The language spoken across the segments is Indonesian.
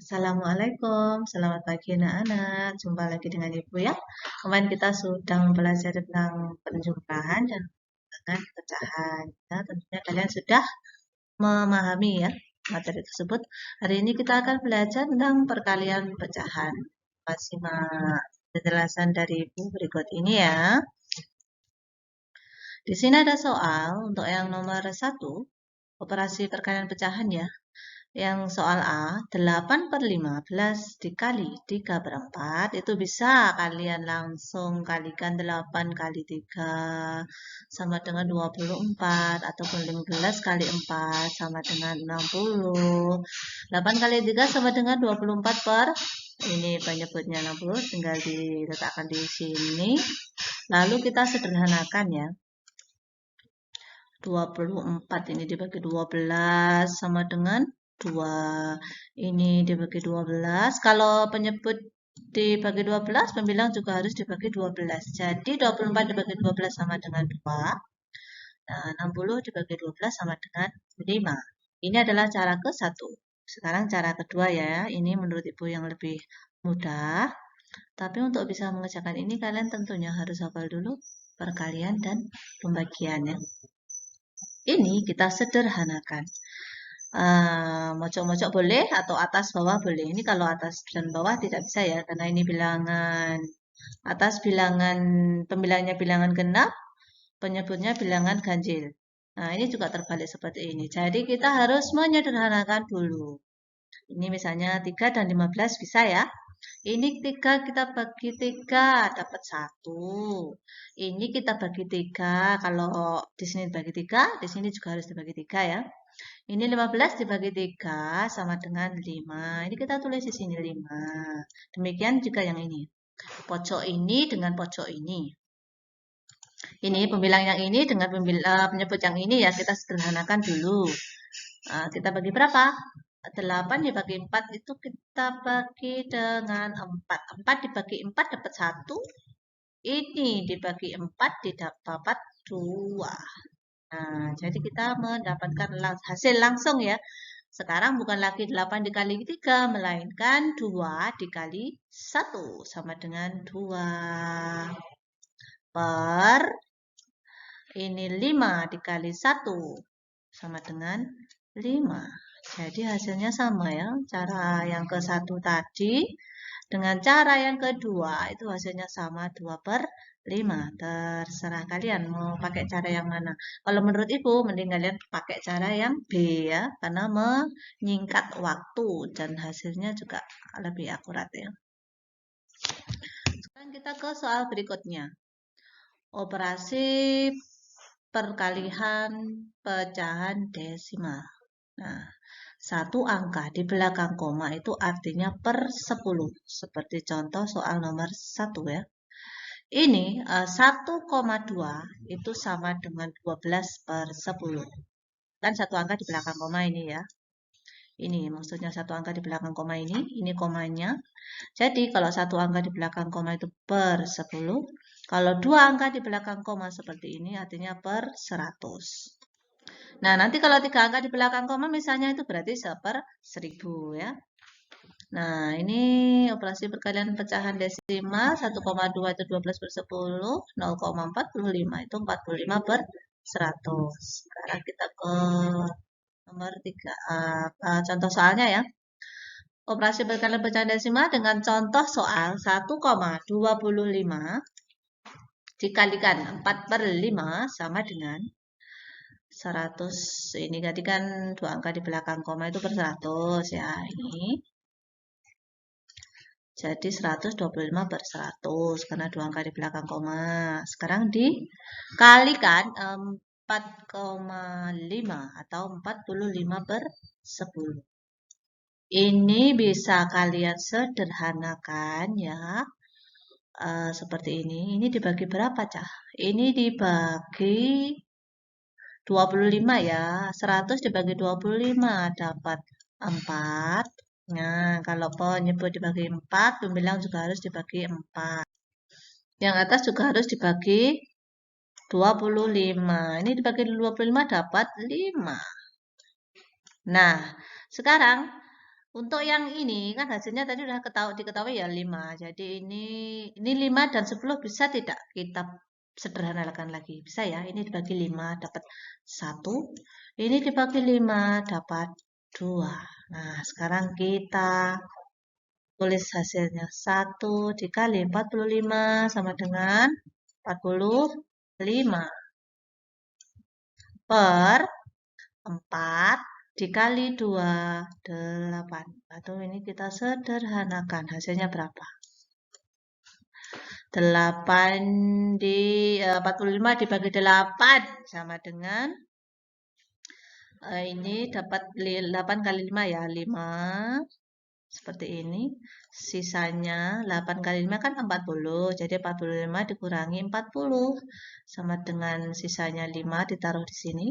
Assalamualaikum, selamat pagi anak-anak. Jumpa lagi dengan Ibu ya. Kemarin kita sudah belajar tentang penjumlahan dan dengan pecahan. Ya, tentunya kalian sudah memahami ya materi tersebut. Hari ini kita akan belajar tentang perkalian pecahan. Simak penjelasan dari Ibu berikut ini ya. Di sini ada soal untuk yang nomor 1, operasi perkalian pecahan ya. Yang soal A, 8/15 dikali 3/4, itu bisa kalian langsung kalikan 8 kali 3 sama dengan 24, ataupun 15 kali 4 sama dengan 60. 8 kali 3 sama dengan 24 per, ini penyebutnya 60, tinggal diletakkan di sini. Lalu kita sederhanakan ya. 24 ini dibagi 12 sama dengan 2. Ini dibagi 12. Kalau penyebut dibagi 12, pembilang juga harus dibagi 12. Jadi 24 dibagi 12 sama dengan 2. Nah, 60 dibagi 12 sama dengan 5. Ini adalah cara ke-1. Sekarang cara kedua ya. Ini menurut Ibu yang lebih mudah. Tapi untuk bisa mengerjakan ini kalian tentunya harus hafal dulu perkalian dan pembagiannya. Ini kita sederhanakan. Mojok-mojok boleh atau atas bawah boleh. Ini kalau atas dan bawah tidak bisa ya, karena ini bilangan atas, bilangan pembilangnya bilangan genap, penyebutnya bilangan ganjil. Nah, ini juga terbalik seperti ini. Jadi kita harus menyederhanakan dulu. Ini misalnya 3 dan 15 bisa ya. Ini 3 kita bagi 3 dapat 1. Ini kita bagi 3. Kalau di sini dibagi 3, di sini juga harus dibagi 3 ya. Ini 15 dibagi 3 sama dengan 5. Ini kita tulis di sini 5. Demikian juga yang ini. Pojok ini dengan pojok ini. Ini pembilang yang ini dengan penyebut yang ini ya, kita sederhanakan dulu. Kita bagi berapa? 8 dibagi 4 itu kita bagi dengan 4. 4 dibagi 4 dapat 1. Ini dibagi 4 didapat 2. Nah, jadi kita mendapatkan hasil langsung ya. Sekarang bukan lagi 8 dikali 3, melainkan 2 dikali 1 sama dengan 2. Per, ini 5 dikali 1 sama dengan 5. Jadi hasilnya sama ya. Cara yang ke-1 tadi dengan cara yang kedua itu hasilnya sama 2/5. Terserah kalian mau pakai cara yang mana. Kalau menurut Ibu, mending kalian pakai cara yang B ya. Karena menyingkat waktu dan hasilnya juga lebih akurat ya. Sekarang kita ke soal berikutnya. Operasi perkalian pecahan desimal. Nah, satu angka di belakang koma itu artinya per 10. Seperti contoh soal nomor 1 ya. Ini 1,2 itu sama dengan 12/10. Kan satu angka di belakang koma ini ya. Ini maksudnya satu angka di belakang koma ini komanya. Jadi kalau satu angka di belakang koma itu per 10. Kalau dua angka di belakang koma seperti ini artinya per 100. Nah, nanti kalau 3 angka di belakang koma misalnya itu berarti 1/1000 ya. Nah, ini operasi perkalian pecahan desimal 1,2 itu 12/10, 0,45 itu 45/100. Sekarang kita ke nomor 3, contoh soalnya ya. Operasi perkalian pecahan desimal dengan contoh soal 1,25 dikalikan 4/5 sama dengan 100. Ini tadi kan dua angka di belakang koma itu per 100 ya. Ini jadi 125/100 karena dua angka di belakang koma. Sekarang dikalikan 4,5 atau 45/10. Ini bisa kalian sederhanakan ya. Seperti ini. Ini dibagi berapa, Cah? Ini dibagi 25 ya. 100 dibagi 25 dapat 4. Nah, kalau penyebut dibagi 4, pembilang juga harus dibagi 4. Yang atas juga harus dibagi 25. Ini dibagi 25 dapat 5. Nah, sekarang Untuk yang ini kan hasilnya tadi udah diketahui ya 5. Jadi ini 5 dan 10 bisa tidak kita sederhanakan lagi? Bisa ya. Ini dibagi 5 dapat 1. Ini dibagi 5 dapat 2. Nah, sekarang kita tulis hasilnya. 1 dikali 45 sama dengan 45 per 4 dikali 2, 8. Atau ini kita sederhanakan. Hasilnya berapa? 8 45 dibagi 8 sama dengan ini dapat 8 kali 5 ya, 5 seperti ini. Sisanya 8 kali 5 kan 40. Jadi 45 dikurangi 40 sama dengan sisanya 5 ditaruh di sini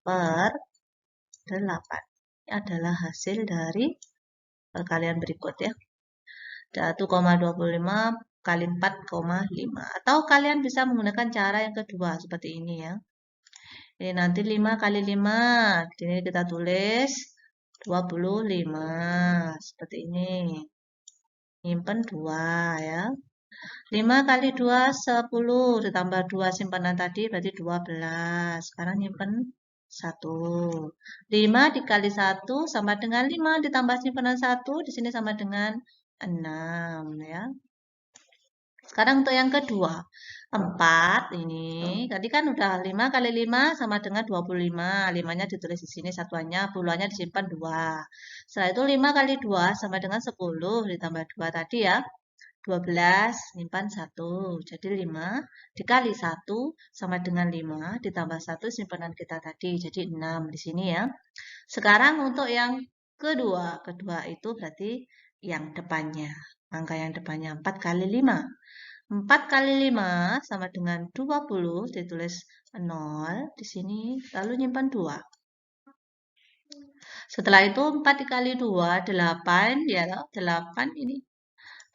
per 8. Ini adalah hasil dari perkalian berikut ya. 1,25 kali 4,5. Atau kalian bisa menggunakan cara yang kedua seperti ini ya. Ini nanti 5 kali 5. Di sini kita tulis 25. Seperti ini. Nyimpen 2 ya. 5 kali 2, 10. Ditambah 2 simpanan tadi berarti 12. Sekarang nyimpen 1. 5 dikali 1 sama dengan 5 ditambah simpanan 1. Di sini sama dengan 6 ya. Sekarang untuk yang kedua. 4 ini. Tadi kan udah 5 kali 5 sama dengan 25. 5-nya ditulis di sini satuannya. Puluhannya disimpan 2. Setelah itu 5 kali 2 sama dengan 10. Ditambah 2 tadi ya. 12 simpan 1. Jadi 5 dikali 1 sama dengan 5 ditambah 1 simpanan kita tadi. Jadi 6 di sini ya. Sekarang untuk yang kedua. Kedua itu berarti yang depannya. Angka yang depannya 4 kali 5. 4 kali 5 sama dengan 20. Ditulis 0 di sini. Lalu nyimpan 2. Setelah itu 4 dikali 2, 8. Ya, 8 ini.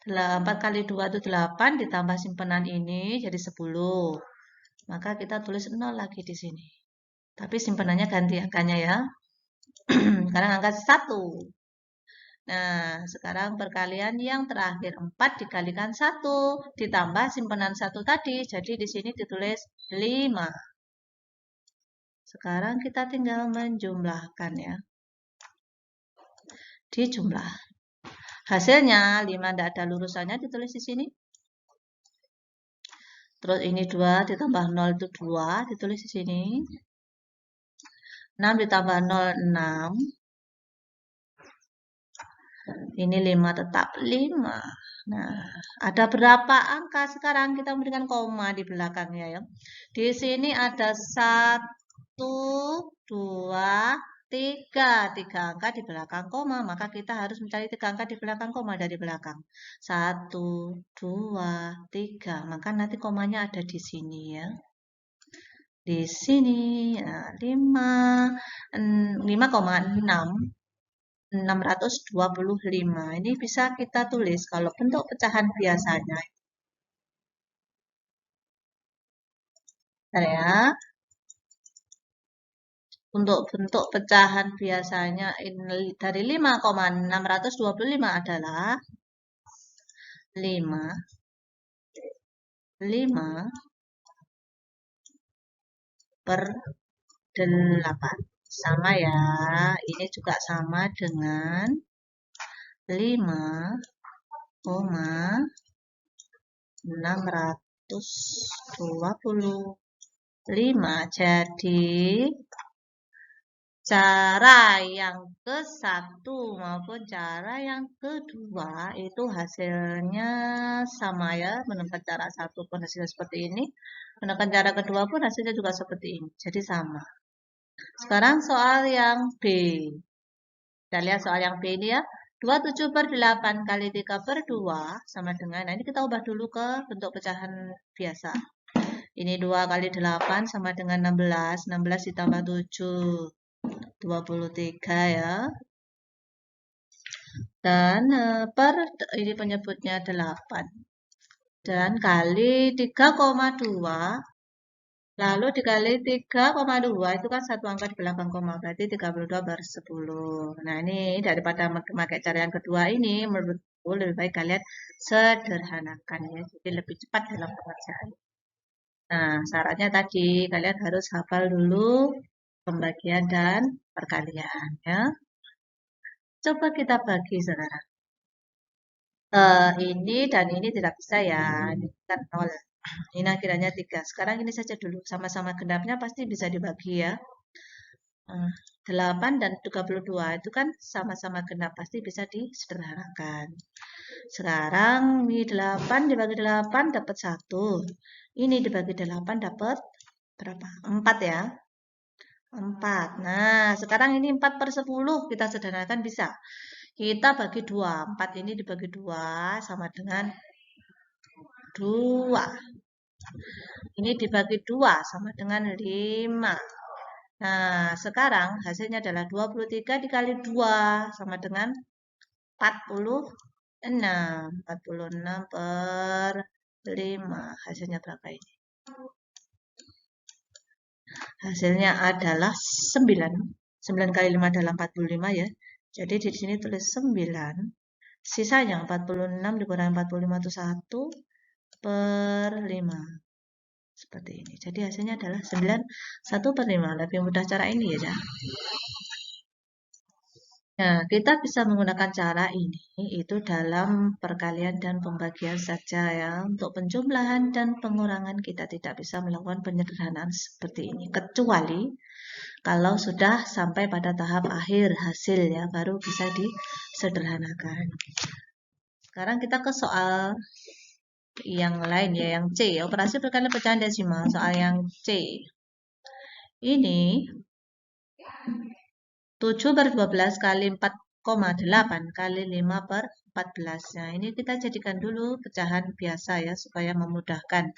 4 kali 2 itu 8 ditambah simpanan ini jadi 10. Maka kita tulis 0 lagi di sini. Tapi simpanannya ganti angkanya ya. Sekarang angka 1. Nah, sekarang perkalian yang terakhir. 4 dikalikan 1 ditambah simpanan 1 tadi. Jadi di sini ditulis 5. Sekarang kita tinggal menjumlahkan ya. Dijumlah. Hasilnya 5 tidak ada lurusannya ditulis di sini. Terus ini 2 ditambah 0 itu 2 ditulis di sini. 6 ditambah 0, 6. Ini 5 tetap 5. Nah, ada berapa angka sekarang? Kita memberikan koma di belakangnya ya. Di sini ada 1, 2, 3. 3 angka di belakang koma. Maka kita harus mencari 3 angka di belakang koma dari belakang. 1, 2, 3. Maka nanti komanya ada di sini ya. Di sini 5,6. 625. Ini bisa kita tulis kalau bentuk pecahan biasanya. Bentar ya. Untuk bentuk pecahan biasanya ini dari 5,625 adalah 5 per 8. Sama ya. Ini juga sama dengan 5,625. Jadi cara yang ke-1 maupun cara yang kedua itu hasilnya sama ya. Menemukan cara 1 pun hasilnya seperti ini. Menemukan cara kedua pun hasilnya juga seperti ini. Jadi sama. Sekarang soal yang B. Kita lihat soal yang B ini ya. 27 per 8 kali 3 per 2 sama dengan, nah ini kita ubah dulu ke bentuk pecahan biasa. Ini 2 kali 8 sama dengan 16. 16 ditambah 7. 23 ya. Dan per ini penyebutnya 8. Dan kali 3,2 Lalu dikali 3,2 itu kan satu angka di belakang koma, berarti 32/10. Nah, ini daripada memakai cara yang kedua ini, menurutku lebih baik kalian sederhanakan ya, jadi lebih cepat dalam pengerjaan. Nah, syaratnya tadi kalian harus hafal dulu pembagian dan perkalian ya. Coba kita bagi sekarang. Ini dan ini tidak bisa ya, ini kan 0. Ini akhirnya 3. Sekarang ini saja dulu, sama-sama genapnya pasti bisa dibagi ya. 8 dan 32 itu kan sama-sama genap, pasti bisa disederhanakan. Sekarang ini 8 dibagi 8 dapat 1. Ini dibagi 8 dapat berapa? 4 ya. 4. Nah, sekarang ini 4/10 kita sederhanakan bisa. Kita bagi 2. 4 ini dibagi 2 sama dengan 2. Ini dibagi 2 sama dengan 5. Nah, sekarang hasilnya adalah 23 dikali 2 sama dengan 46. 46 per 5. Hasilnya berapa ini? Hasilnya adalah 9. 9 kali 5 adalah 45 ya. Jadi di sini tulis 9. Sisanya 46 dikurangi 45 itu 1 per 5. Seperti ini. Jadi hasilnya adalah 9, 1 per 5. Lebih mudah cara ini ya. Nah, kita bisa menggunakan cara ini itu dalam perkalian dan pembagian saja ya. Untuk penjumlahan dan pengurangan kita tidak bisa melakukan penyederhanaan seperti ini. Kecuali kalau sudah sampai pada tahap akhir hasil ya, baru bisa disederhanakan. Sekarang kita ke soal yang lain ya, yang C. Operasi perkalian pecahan desimal, soal yang C. Ini 7/12 kali 4,8 kali 5/14. Nah, ini kita jadikan dulu pecahan biasa ya, supaya memudahkan.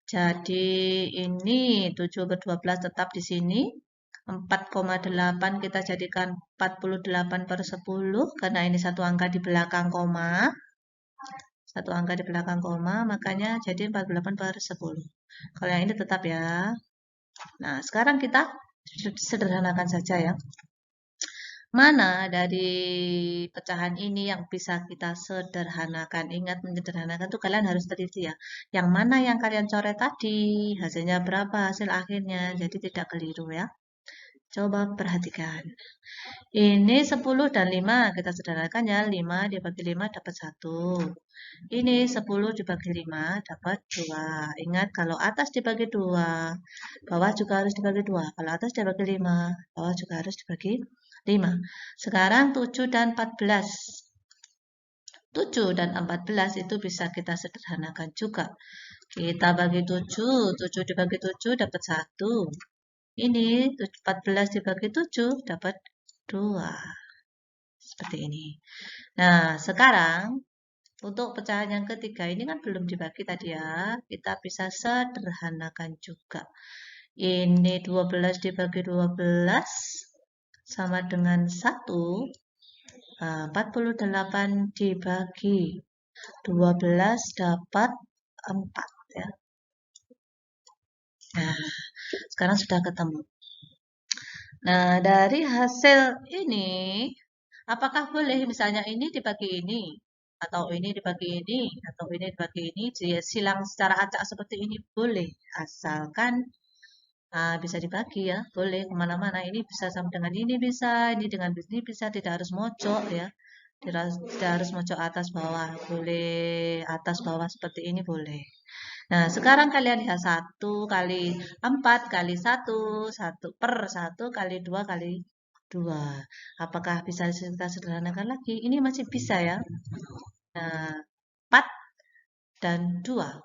Jadi, ini 7/12 tetap di sini. 4,8 kita jadikan 48/10, karena ini satu angka di belakang koma. Satu angka di belakang koma, makanya jadi 48/10. Kalau yang ini tetap ya. Nah, sekarang kita sederhanakan saja ya. Mana dari pecahan ini yang bisa kita sederhanakan? Ingat, menyederhanakan itu kalian harus teliti ya. Yang mana yang kalian coret tadi? Hasilnya berapa? Hasil akhirnya. Jadi tidak keliru ya. Coba perhatikan. Ini 10 dan 5. Kita sederhanakan ya. 5 dibagi 5 dapat 1. Ini 10 dibagi 5 dapat 2. Ingat, kalau atas dibagi 2, bawah juga harus dibagi 2. Kalau atas dibagi 5, bawah juga harus dibagi 5. Sekarang 7 dan 14. 7 dan 14 itu bisa kita sederhanakan juga. Kita bagi 7, 7 dibagi 7 dapat 1. Ini 14 dibagi 7 dapat 2. Seperti ini. Nah, sekarang untuk pecahan yang ketiga ini kan belum dibagi tadi ya. Kita bisa sederhanakan juga. Ini 12 dibagi 12 sama dengan 1. 48 dibagi 12 dapat 4 ya. Nah, sekarang sudah ketemu. Nah, dari hasil ini, apakah boleh misalnya ini dibagi ini, atau ini dibagi ini, atau ini dibagi ini, silang secara acak seperti ini boleh, asalkan bisa dibagi ya, boleh kemana-mana. Ini bisa sama dengan ini bisa, ini dengan ini bisa, tidak harus mojok ya, tidak harus mojok atas bawah, boleh atas bawah seperti ini boleh. Nah, sekarang kalian lihat 1 kali 4 kali 1, 1 per 1 kali 2 kali 2. Apakah bisa kita sederhanakan lagi? Ini masih bisa ya. Nah, 4 dan 2.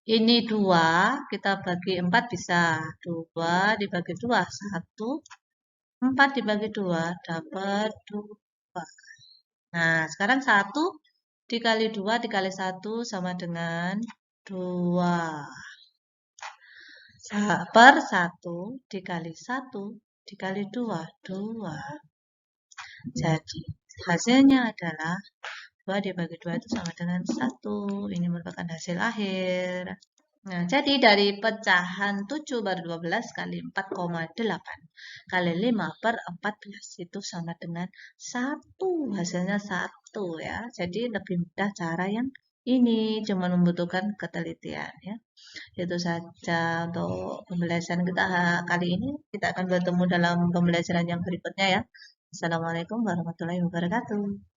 Ini 2, kita bagi 4 bisa. 2 dibagi 2, 1. 4 dibagi 2, dapat 2. Nah, sekarang 1 dikali 2 dikali 1 sama dengan 2. Per 1 dikali 1 dikali 2, 2. Jadi, hasilnya adalah 2 dibagi 2 itu sama dengan 1. Ini merupakan hasil akhir. Nah, jadi dari pecahan 7 bar 12 kali 4,8 kali 5 per 14 itu sama dengan 1. Hasilnya 1 ya. Jadi lebih mudah cara yang ini, cuma membutuhkan ketelitian ya. Itu saja untuk pembelajaran kita kali ini. Kita akan bertemu dalam pembelajaran yang berikutnya ya. Assalamualaikum warahmatullahi wabarakatuh.